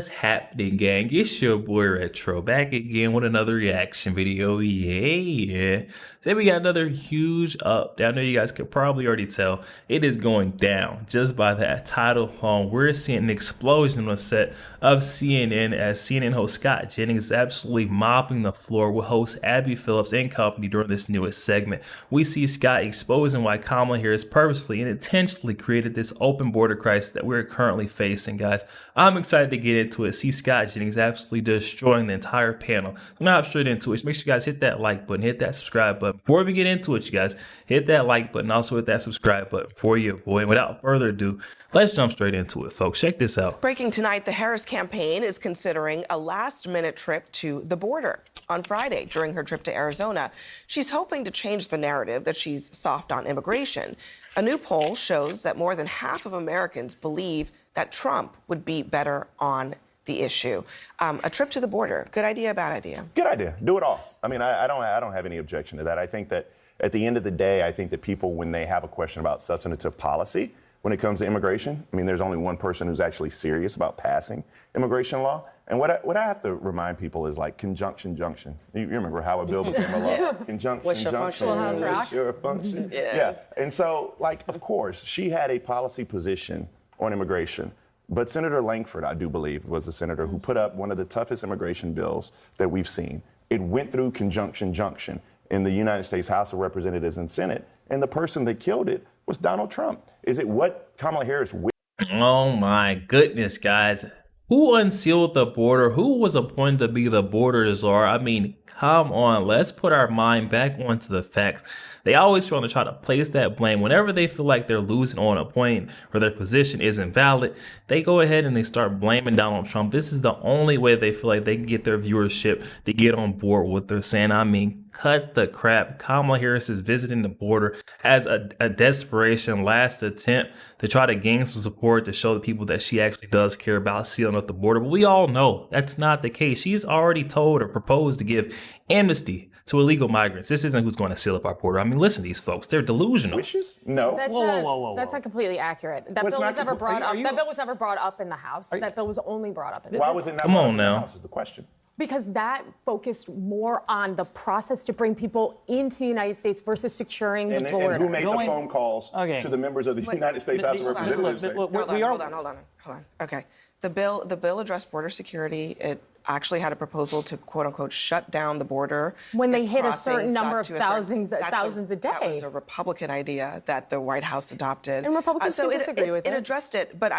What's happening, gang? It's your boy Retro back again with another reaction video. Yeah. Today we got another huge update. I know you guys could probably already tell it is going down just by that title alone. We're seeing an explosion on the set of CNN as CNN host Scott Jennings is absolutely mopping the floor with host Abby Phillips and company during this newest segment. We see Scott exposing why Kamala Harris purposefully and intentionally created this open border crisis that we're currently facing, guys. I'm excited to get into it. See Scott Jennings absolutely destroying the entire panel. I'm not straight into it. So make sure you guys hit that like button, hit that subscribe button. Before we get into it, you guys, hit that like button, also hit that subscribe button for you, boy. And without further ado, let's jump straight into it, folks. Check this out. Breaking tonight, the Harris campaign is considering a last-minute trip to the border. On Friday, during her trip to Arizona, she's hoping to change the narrative that she's soft on immigration. A new poll shows that more than half of Americans believe that Trump would be better on the issue. A trip to the border, good idea, bad idea? Good idea. Do it all. I mean, I don't have any objection to that. I think that at the end of the day, I think that people, when they have a question about substantive policy, when it comes to immigration, I mean, there's only one person who's actually serious about passing immigration law. And what I have to remind people is like conjunction junction. You remember how a bill became a law? Conjunction What's your junction. What's your function? Yeah. And so, like, of course, she had a policy position on immigration. But Senator Langford, I do believe, was the senator who put up one of the toughest immigration bills that we've seen. It went through conjunction junction in the United States House of Representatives and Senate. And the person that killed it was Donald Trump. Is it what Kamala Harris will? Oh my goodness, guys. Who unsealed the border? Who was appointed to be the border czar? I mean, come on, let's put our mind back onto the facts. They always trying to try to place that blame whenever they feel like they're losing on a point or their position isn't valid. They go ahead and they start blaming Donald Trump. This is the only way they feel like they can get their viewership to get on board with what they're saying. I mean, cut the crap. Kamala Harris is visiting the border as a desperation last attempt to try to gain some support to show the people that she actually does care about sealing up the border. But we all know that's not the case. She's already told or proposed to give amnesty to illegal migrants. This isn't who's going to seal up our border. I mean, listen to these folks. They're delusional. Wishes? No. That's Whoa. That's not completely accurate. That bill was never brought up. That bill was never brought up in the House. That bill was only brought up in the House. Why was it not Come brought on up in the now. House is the question. Because that focused more on the process to bring people into the United States versus securing the border. And who made the phone calls to the members of the United States House of Representatives? Hold on. Okay. The bill addressed border security. It actually had a proposal to quote unquote shut down the border when they hit a certain number of thousands a day. That was a Republican idea that the White House adopted. And Republicans can disagree with it. It addressed it, but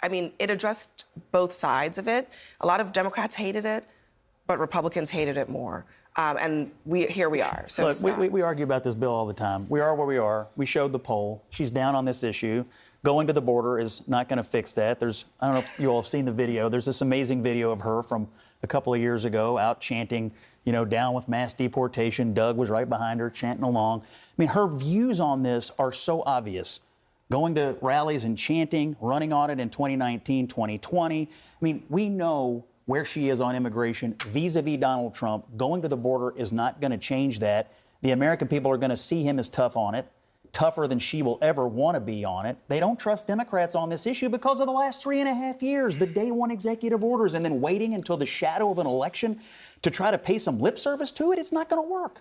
I mean, it addressed both sides of it. A lot of Democrats hated it, but Republicans hated it more. And here we are. So look, we argue about this bill all the time. We are where we are. We showed the poll. She's down on this issue. Going to the border is not going to fix that. I don't know if you all have seen the video. There's this amazing video of her from a couple of years ago out chanting, down with mass deportation. Doug was right behind her chanting along. I mean, her views on this are so obvious. Going to rallies and chanting, running on it in 2019, 2020. I mean, we know where she is on immigration vis-a-vis Donald Trump. Going to the border is not going to change that. The American people are going to see him as tough on it, tougher than she will ever want to be on it. They don't trust Democrats on this issue because of the last 3.5 years, the day one executive orders, and then waiting until the shadow of an election to try to pay some lip service to it. It's not going to work.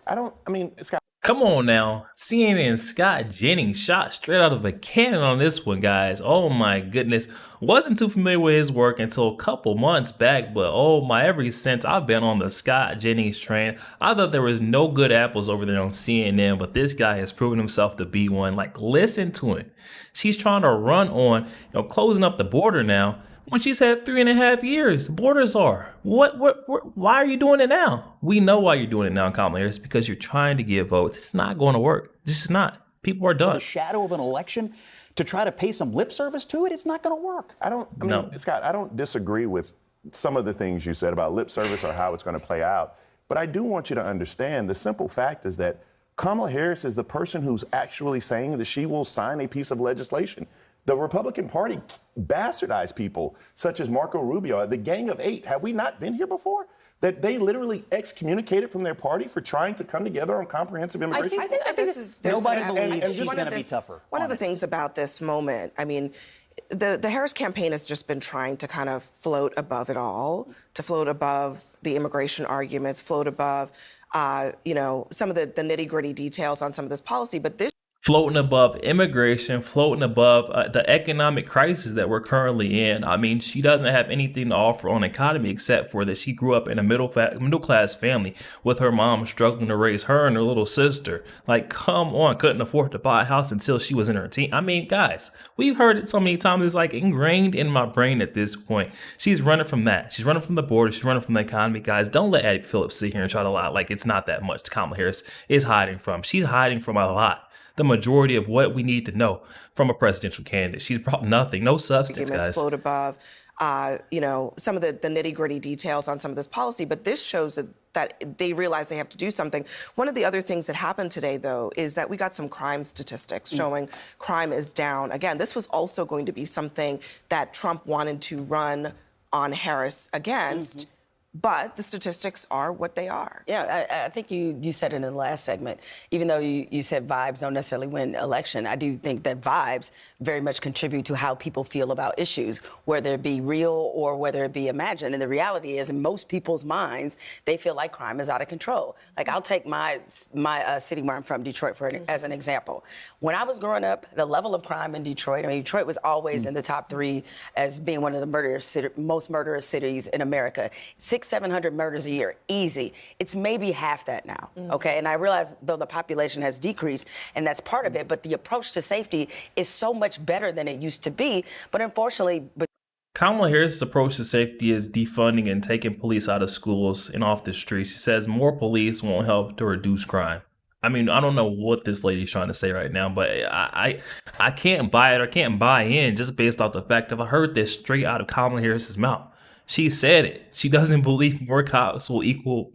Scott. Come on now. CNN Scott Jennings shot straight out of a cannon on this one, guys. Oh my goodness. Wasn't too familiar with his work until a couple months back, but oh my, ever since I've been on the Scott Jennings train. I thought there was no good apples over there on CNN, but this guy has proven himself to be one. Like, listen to him. She's trying to run on, closing up the border now, when she's had 3.5 years. Borders are. Why are you doing it now? We know why you're doing it now, Kamala Harris, because you're trying to get votes. It's not going to work. It's just not. People are done. The shadow of an election to try to pay some lip service to it, it's not going to work. Scott, I don't disagree with some of the things you said about lip service or how it's going to play out. But I do want you to understand the simple fact is that Kamala Harris is the person who's actually saying that she will sign a piece of legislation. The Republican Party bastardized people such as Marco Rubio, the Gang of Eight. Have we not been here before? That they literally excommunicated from their party for trying to come together on comprehensive immigration? I think that this is... Nobody believes she's going to be tougher. One of the things about this moment, I mean, the Harris campaign has just been trying to kind of float above it all, to float above the immigration arguments, float above, some of the nitty-gritty details on some of this policy. But this floating above immigration, floating above the economic crisis that we're currently in. I mean, she doesn't have anything to offer on the economy except for that she grew up in a middle class family with her mom struggling to raise her and her little sister. Like, come on, couldn't afford to buy a house until she was in her teen. I mean, guys, we've heard it so many times. It's like ingrained in my brain at this point. She's running from that. She's running from the border. She's running from the economy. Guys, don't let Abby Phillips sit here and try to lie like it's not that much Kamala Harris is hiding from. She's hiding from a lot. The majority of what we need to know from a presidential candidate. She's brought nothing, no substance, guys. Float above, some of the nitty-gritty details on some of this policy, but this shows that they realize they have to do something. One of the other things that happened today, though, is that we got some crime statistics showing crime is down. Again, this was also going to be something that Trump wanted to run on Harris against. But the statistics are what they are. Yeah, I think you said it in the last segment. Even though you said vibes don't necessarily win election, I do think that vibes very much contribute to how people feel about issues, whether it be real or whether it be imagined. And the reality is, in most people's minds, they feel like crime is out of control. Like, I'll take my city where I'm from, Detroit, as an example. When I was growing up, the level of crime in Detroit, I mean, Detroit was always in the top 3 as being one of the most murderous cities in America. 700 murders a year, easy. It's maybe half that now, okay? And I realize, though, the population has decreased, and that's part of it, but the approach to safety is so much better than it used to be. But unfortunately... Kamala Harris' approach to safety is defunding and taking police out of schools and off the streets. She says more police won't help to reduce crime. I mean, I don't know what this lady's trying to say right now, but I can't buy it or can't buy in just based off the fact that I heard this straight out of Kamala Harris's mouth. She said it. She doesn't believe more cops will equal,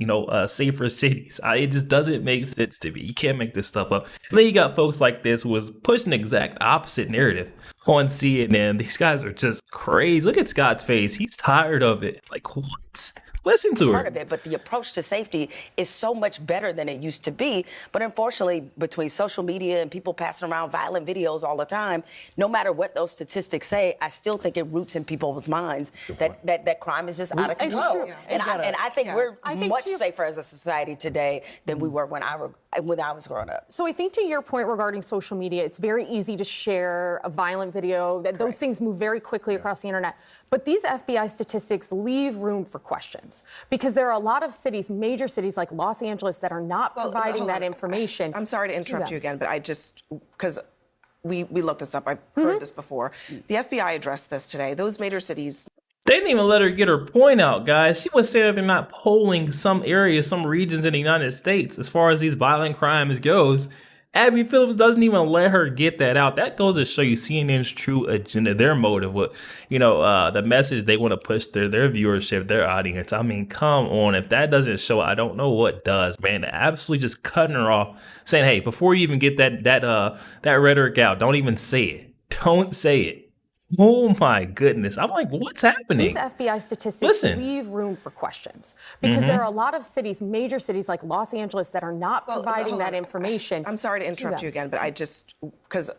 safer cities. It just doesn't make sense to me. You can't make this stuff up. And then you got folks like this who was pushing the exact opposite narrative on CNN. These guys are just crazy. Look at Scott's face. He's tired of it. Like, what? Listen to her. Part of it, but the approach to safety is so much better than it used to be. But unfortunately, between social media and people passing around violent videos all the time, no matter what those statistics say, I still think it roots in people's minds that crime is just out of control. And I think we're much safer as a society today than we were when I was growing up. So I think to your point regarding social media, it's very easy to share a violent video. Those things move very quickly across the internet. But these FBI statistics leave room for questions because there are a lot of cities, major cities like Los Angeles, that are not providing that information. I'm sorry to interrupt you again, but because we looked this up, I've heard this before. The FBI addressed this today. Those major cities... They didn't even let her get her point out, guys. She was saying that they're not polling some areas, some regions in the United States as far as these violent crimes goes. Abby Phillips doesn't even let her get that out. That goes to show you CNN's true agenda, their motive, what the message they want to push their viewership, their audience. I mean, come on. If that doesn't show, I don't know what does, man. Absolutely just cutting her off, saying, hey, before you even get that rhetoric out, don't even say it. Don't say it. Oh my goodness. I'm like, what's happening? These FBI statistics leave room for questions because there are a lot of cities, major cities like Los Angeles, that are not providing that information. I'm sorry to interrupt you again, but because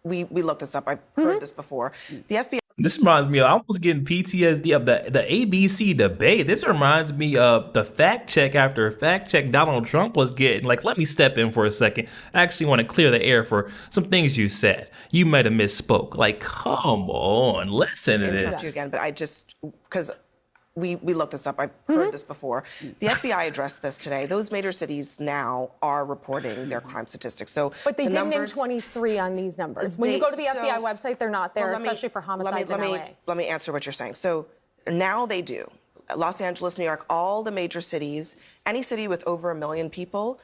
we looked this up, I've heard this before. The FBI... This reminds me of almost getting PTSD of the ABC debate. This reminds me of the fact check after fact check Donald Trump was getting. Like, let me step in for a second. I actually want to clear the air for some things you said. You might have misspoke. Like, come on, listen to this. Interrupt you again, but because we looked this up. I've heard this before. The FBI addressed this today. Those major cities now are reporting their crime statistics. But they didn't in 23 on these numbers. When you go to the FBI website, they're not there, especially for homicides in LA. Let me answer what you're saying. So now they do. Los Angeles, New York, all the major cities, any city with over 1 million people,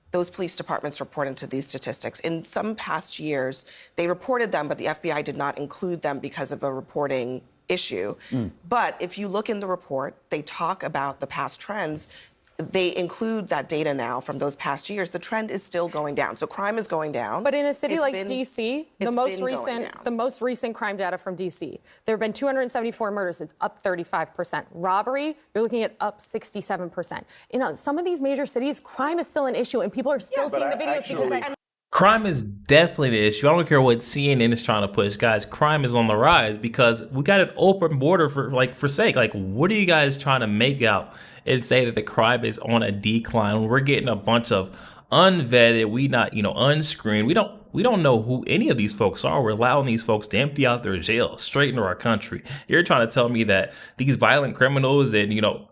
those police departments report into these statistics. In some past years, they reported them, but the FBI did not include them because of a reporting issue. But if you look in the report, they talk about the past trends. They include that data now from those past years. The trend is still going down. So crime is going down. But in a city like DC, the most recent crime data from DC, there have been 274 murders. It's up 35%. Robbery, you're looking at up 67%. Some of these major cities, crime is still an issue, and people are still seeing the videos because Crime is definitely the issue. I don't care what CNN is trying to push, guys. Crime is on the rise because we got an open border for sake. Like, what are you guys trying to make out and say that the crime is on a decline? We're getting a bunch of unvetted, we not, unscreened. We don't know who any of these folks are. We're allowing these folks to empty out their jails straight into our country. You're trying to tell me that these violent criminals and,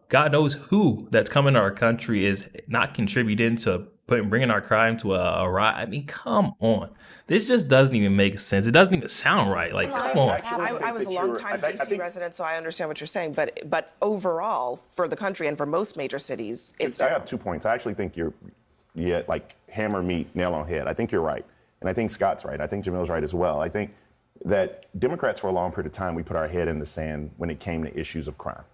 God knows who that's coming to our country is not contributing to bringing our crime to a rise. I mean, come on. This just doesn't even make sense. It doesn't even sound right. Like, come on. I was a long-time DC resident, so I understand what you're saying. But overall, for the country and for most major cities, it's I have 2 points. I actually think you're like hammer meat, nail on head. I think you're right. And I think Scott's right. I think Jamil's right as well. I think that Democrats, for a long period of time, we put our head in the sand when it came to issues of crime,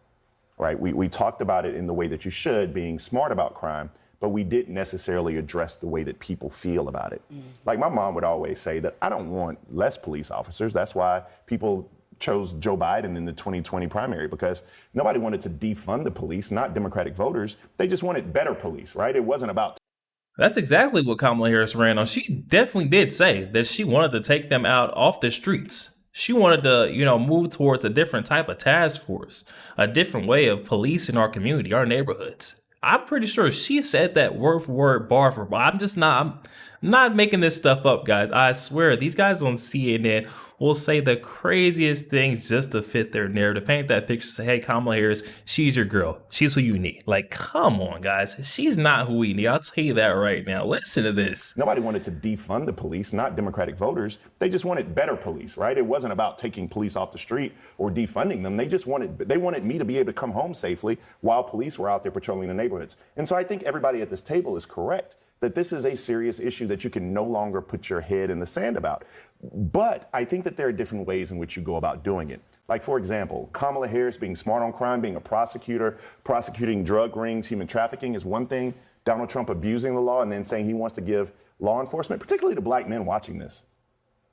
right? We talked about it in the way that you should, being smart about crime, but we didn't necessarily address the way that people feel about it. Like my mom would always say that I don't want less police officers. That's why people chose Joe Biden in the 2020 primary, because nobody wanted to defund the police, not Democratic voters. They just wanted better police, right? It wasn't about. That's exactly what Kamala Harris ran on. She definitely did say that she wanted to take them out off the streets. She wanted to, move towards a different type of task force, a different way of policing our community, our neighborhoods. I'm pretty sure she said that word for word, bar for bar. I'm not making this stuff up, guys. I swear, these guys on CNN will say the craziest things just to fit their narrative, paint that picture, say, hey, Kamala Harris, she's your girl. She's who you need. Like, come on, guys. She's not who we need. I'll tell you that right now. Listen to this. Nobody wanted to defund the police, not Democratic voters. They just wanted better police, right? It wasn't about taking police off the street or defunding them. They wanted me to be able to come home safely while police were out there patrolling the neighborhoods. And so I think everybody at this table is correct that this is a serious issue that you can no longer put your head in the sand about. But I think that there are different ways in which you go about doing it. Like, for example, Kamala Harris being smart on crime, being a prosecutor, prosecuting drug rings, human trafficking is one thing. Donald Trump abusing the law and then saying he wants to give law enforcement, particularly to black men watching this,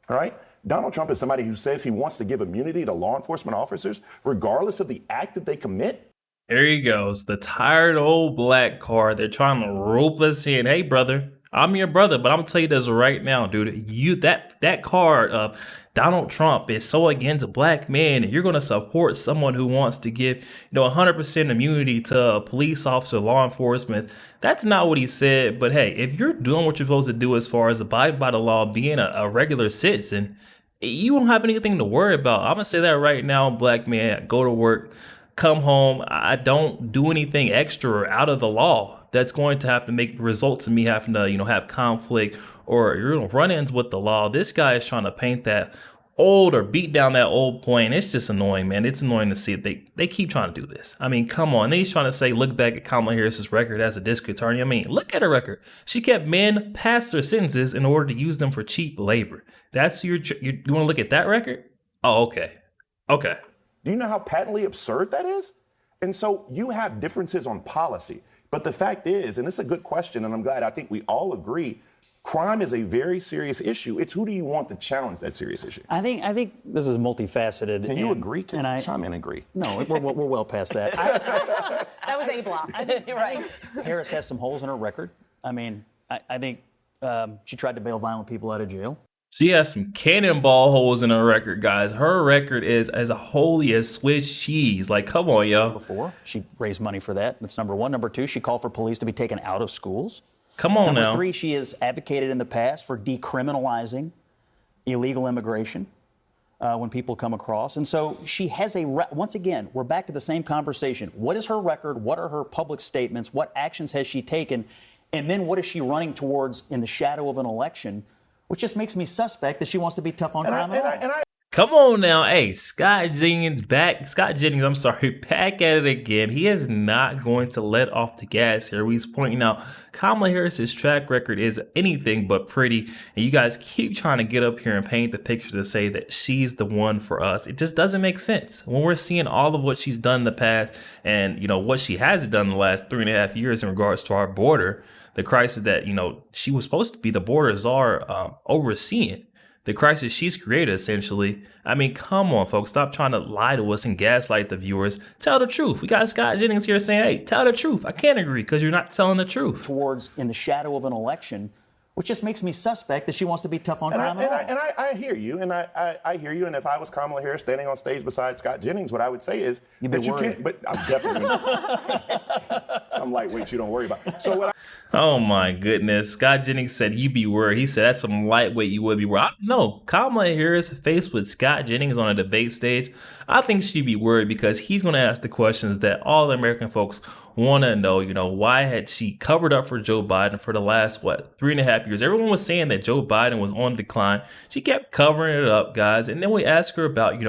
all right? Donald Trump is somebody who says he wants to give immunity to law enforcement officers, regardless of the act that they commit. There he goes, the tired old black card. They're trying to rope us in. Hey, brother, I'm your brother, but I'm gonna tell you this right now, dude. That card of Donald Trump is so against black men, and you're gonna support someone who wants to give 100% immunity to a police officer, law enforcement. That's not what he said. But hey, if you're doing what you're supposed to do as far as abide by the law, being a regular citizen, you won't have anything to worry about. I'm gonna say that right now, black man. Go to work, come home. I don't do anything extra or out of the law that's going to have to make results in me having to, have conflict or run-ins with the law. This guy is trying to paint that old or beat down that old point. It's just annoying, man. It's annoying to see it. They keep trying to do this. I mean, come on. Then he's trying to say, look back at Kamala Harris's record as a district attorney. I mean, look at her record. She kept men past their sentences in order to use them for cheap labor. That's you want to look at that record? Oh, okay. Okay. Do you know how patently absurd that is? And so you have differences on policy. But the fact is, and it's a good question, and I'm glad I think we all agree, crime is a very serious issue. It's who do you want to challenge that serious issue? I think this is multifaceted. Can you agree? Can I chime in and agree? No, we're well past that. That was A block. Right. Harris has some holes in her record. I mean, I think she tried to bail violent people out of jail. She has some cannonball holes in her record, guys. Her record is as holy as Swiss cheese. Like, come on, yo. Before, she raised money for that. That's number one. Number two, she called for police to be taken out of schools. Come on now. Number three, she has advocated in the past for decriminalizing illegal immigration when people come across. And so she has once again, we're back to the same conversation. What is her record? What are her public statements? What actions has she taken? And then what is she running towards in the shadow of an election? Which just makes me suspect that she wants to be tough on crime at all. Come on now. Hey, Scott Jennings, back at it again. He is not going to let off the gas here. He's pointing out Kamala Harris's track record is anything but pretty. And you guys keep trying to get up here and paint the picture to say that she's the one for us. It just doesn't make sense. When we're seeing all of what she's done in the past and, what she has done in the last 3.5 years in regards to our border, the crisis that, she was supposed to be the border czar overseeing. The crisis she's created, essentially. I mean, come on, folks. Stop trying to lie to us and gaslight the viewers. Tell the truth. We got Scott Jennings here saying, hey, tell the truth. I can't agree because you're not telling the truth. Towards in the shadow of an election which just makes me suspect that she wants to be tough on And crime. I hear you, and I hear you. And if I was Kamala Harris standing on stage beside Scott Jennings, what I would say is You'd be that you worried. can't. But I'm definitely some lightweights you don't worry about. So what? Oh my goodness. Scott Jennings said you'd be worried. He said that's some lightweight you would be worried. No, Kamala Harris faced with Scott Jennings on a debate stage. I think she'd be worried because he's going to ask the questions that all the American folks want to know. You know, why had she covered up for Joe Biden for the last, 3.5 years? Everyone was saying that Joe Biden was on decline. She kept covering it up, guys. And then we asked her about,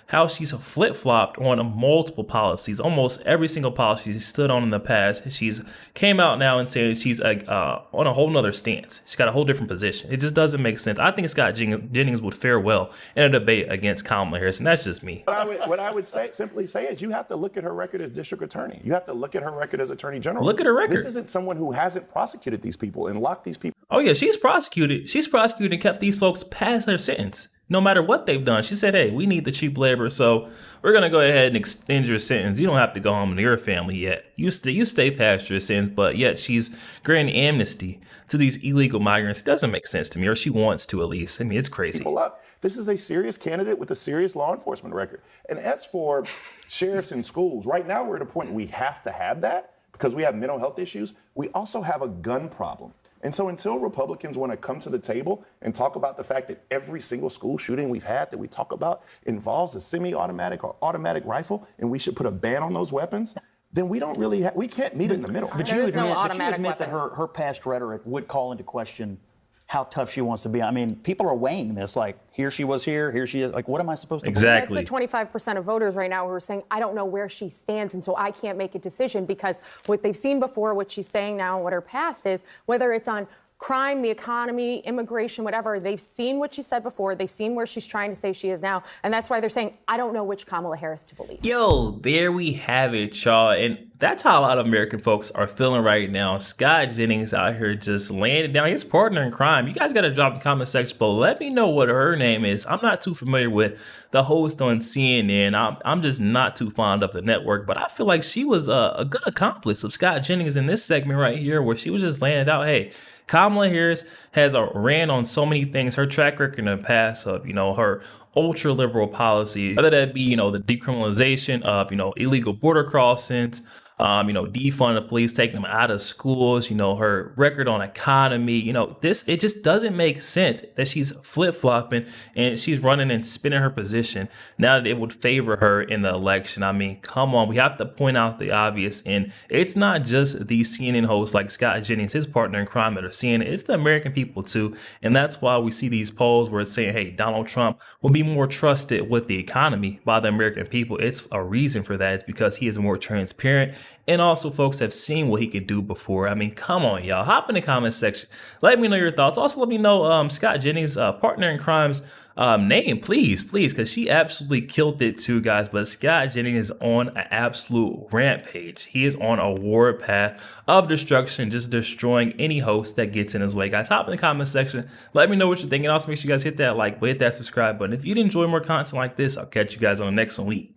how she's flip-flopped on multiple policies. Almost every single policy she stood on in the past. She's came out now and saying she's on a whole nother stance. She's got a whole different position. It just doesn't make sense. I think Scott Jennings would fare well in a debate against Kamala Harris, and that's just me. What I would simply say is you have to look at her record as district attorney. You have to look at her record as attorney general. Look at her record. This isn't someone who hasn't prosecuted these people and locked these people. Oh yeah, she's prosecuted. She's prosecuted and kept these folks past their sentence, no matter what they've done. She said, hey, we need the cheap labor, so we're going to go ahead and extend your sentence. You don't have to go home to your family yet. You stay past your sentence, but yet she's granting amnesty to these illegal migrants. It doesn't make sense to me, or she wants to at least. I mean, it's crazy. People up. This is a serious candidate with a serious law enforcement record. And as for sheriffs in schools, right now we're at a point we have to have that because we have mental health issues. We also have a gun problem. And so until Republicans want to come to the table and talk about the fact that every single school shooting we've had that we talk about involves a semi-automatic or automatic rifle, and we should put a ban on those weapons, then we don't really we can't meet in the middle. But you admit that her past rhetoric would call into question how tough she wants to be. I mean, people are weighing this, like, here she was here she is. Like, what am I supposed to Exactly. That's the 25% of voters right now who are saying, I don't know where she stands, and so I can't make a decision, because what they've seen before, what she's saying now, and what her past is, whether it's on crime, the economy, immigration, whatever, they've seen what she said before, they've seen where she's trying to say she is now, and that's why they're saying, I don't know which Kamala Harris to believe. Yo, there we have it, y'all. And that's how a lot of American folks are feeling right now. Scott Jennings out here just laying it down. His partner in crime. You guys got to drop in the comment section below. Let me know what her name is. I'm not too familiar with the host on CNN. I'm just not too fond of the network, but I feel like she was a good accomplice of Scott Jennings in this segment right here, where she was just laying it out. Hey, Kamala Harris has ran on so many things. Her track record in the past of, her ultra liberal policy, whether that be, the decriminalization of, illegal border crossings, defund the police, taking them out of schools, her record on economy, it just doesn't make sense that she's flip-flopping and she's running and spinning her position now that it would favor her in the election. I mean, come on, we have to point out the obvious. And it's not just these CNN hosts like Scott Jennings, his partner in crime, that are seeing it. It's the American people too. And that's why we see these polls where it's saying, hey, Donald Trump will be more trusted with the economy by the American people. It's a reason for that. It's because he is more transparent. And also, folks have seen what he could do before. I mean, come on, y'all. Hop in the comment section. Let me know your thoughts. Also, let me know Scott Jennings' partner in crime's name, please, because she absolutely killed it too, guys. But Scott Jennings is on an absolute rampage. He is on a warpath of destruction, just destroying any host that gets in his way, guys. Hop in the comment section. Let me know what you're thinking. Also, make sure you guys hit that like, hit that subscribe button. If you enjoy more content like this, I'll catch you guys on the next one.